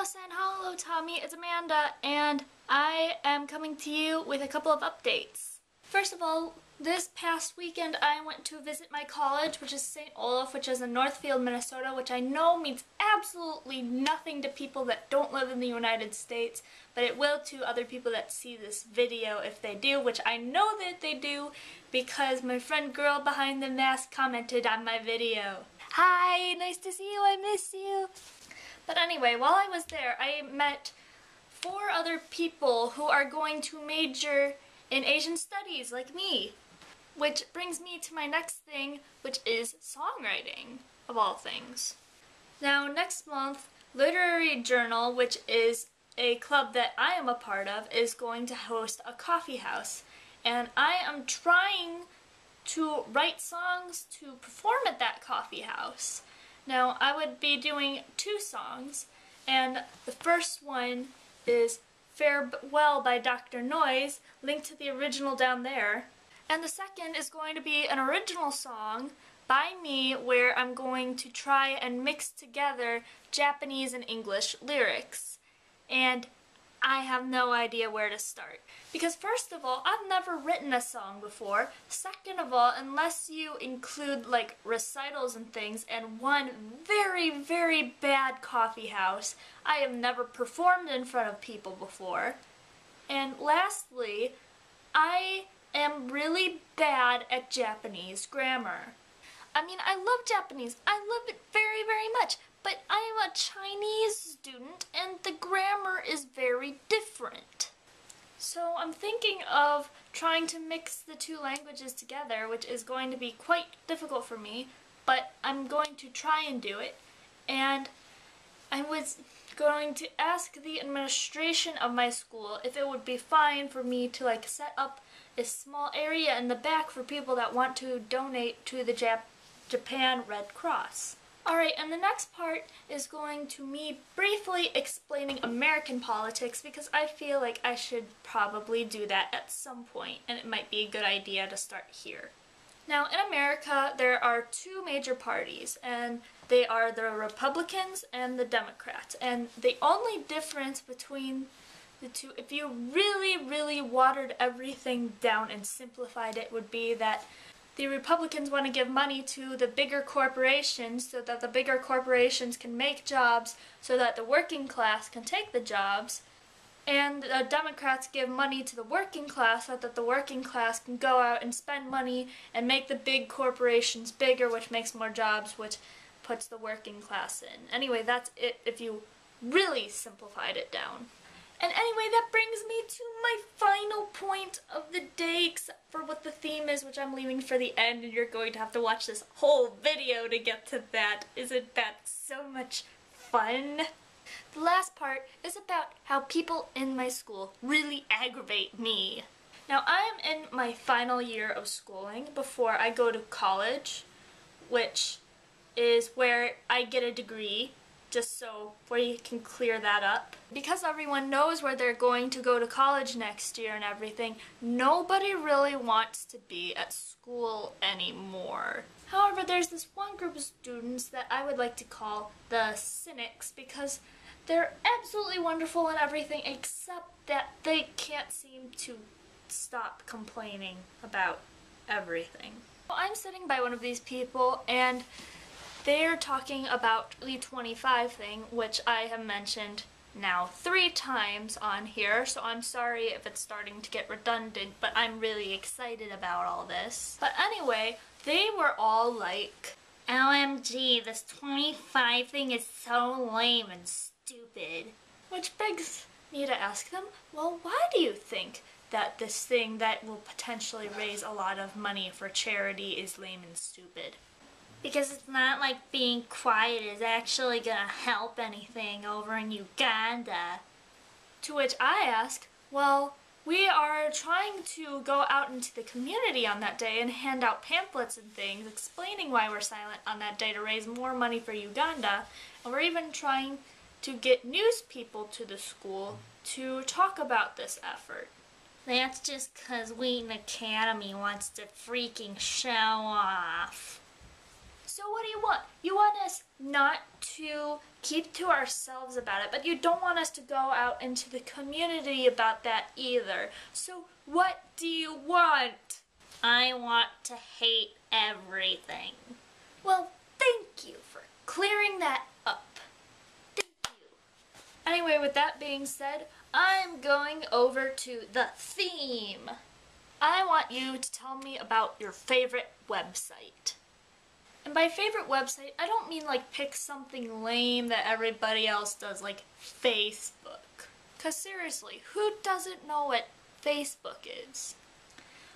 San, hello Tommy, it's Amanda, and I am coming to you with a couple of updates. First of all, this past weekend I went to visit my college, which is St. Olaf, which is in Northfield, Minnesota, which I know means absolutely nothing to people that don't live in the United States, but it will to other people that see this video if they do, which I know that they do because my friend girl behind the mask commented on my video. Hi, nice to see you, I miss you. But anyway, while I was there, I met 4 other people who are going to major in Asian studies like me. Which brings me to my next thing, which is songwriting, of all things. Now, next month, Literary Journal, which is a club that I am a part of, is going to host a coffee house. And I am trying to write songs to perform at that coffee house. Now, I would be doing 2 songs, and the first one is Farewell by Dr. Noise, linked to the original down there. And the second is going to be an original song by me where I'm going to try and mix together Japanese and English lyrics. And I have no idea where to start. Because first of all, I've never written a song before. Second of all, unless you include like recitals and things and one very, very bad coffee house, I have never performed in front of people before. And lastly, I am really bad at Japanese grammar. I mean, I love Japanese. I love it very, very much. But I am a Chinese student and the grammar is very different. So I'm thinking of trying to mix the 2 languages together, which is going to be quite difficult for me, but I'm going to try and do it. And I was going to ask the administration of my school if it would be fine for me to like set up a small area in the back for people that want to donate to the Japan Red Cross. Alright, and the next part is going to me briefly explaining American politics because I feel like I should probably do that at some point, and it might be a good idea to start here. Now, in America, there are 2 major parties, and they are the Republicans and the Democrats. And the only difference between the 2, if you really, really watered everything down and simplified it, would be that the Republicans want to give money to the bigger corporations so that the bigger corporations can make jobs so that the working class can take the jobs. And the Democrats give money to the working class so that the working class can go out and spend money and make the big corporations bigger, which makes more jobs, which puts the working class in. Anyway, that's it if you really simplified it down. And anyway, that brings me to my final point of the day, except for what the theme is, which I'm leaving for the end, and you're going to have to watch this whole video to get to that. Isn't that so much fun? The last part is about how people in my school really aggravate me. Now, I am in my final year of schooling before I go to college, which is where I get a degree, just so we can clear that up. Because everyone knows where they're going to go to college next year and everything, nobody really wants to be at school anymore. However, there's this one group of students that I would like to call the cynics because they're absolutely wonderful and everything except that they can't seem to stop complaining about everything. Well, I'm sitting by one of these people and they're talking about the 25 thing, which I have mentioned now 3 times on here, so I'm sorry if it's starting to get redundant, but I'm really excited about all this. But anyway, they were all like, OMG, this 25 thing is so lame and stupid. Which begs me to ask them, well, why do you think that this thing that will potentially raise a lot of money for charity is lame and stupid? Because it's not like being quiet is actually gonna help anything over in Uganda. To which I ask, well, we are trying to go out into the community on that day and hand out pamphlets and things explaining why we're silent on that day to raise more money for Uganda. And we're even trying to get news people to the school to talk about this effort. That's just 'cause Wheaton Academy wants to freaking show off. So what do you want? You want us not to keep to ourselves about it, but you don't want us to go out into the community about that either. So what do you want? I want to hate everything. Well, thank you for clearing that up. Thank you. Anyway, with that being said, I'm going over to the theme. I want you to tell me about your favorite website. And by favorite website, I don't mean like pick something lame that everybody else does, like Facebook. 'Cause seriously, who doesn't know what Facebook is?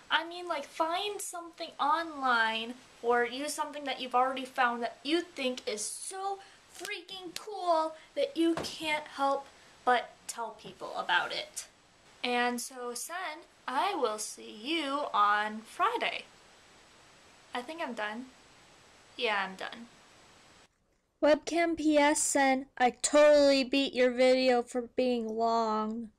I mean like find something online or use something that you've already found that you think is so freaking cool that you can't help but tell people about it. And so, Sen, I will see you on Friday. I think I'm done. Yeah, I'm done. Webcam PS, Sen, I totally beat your video for being long.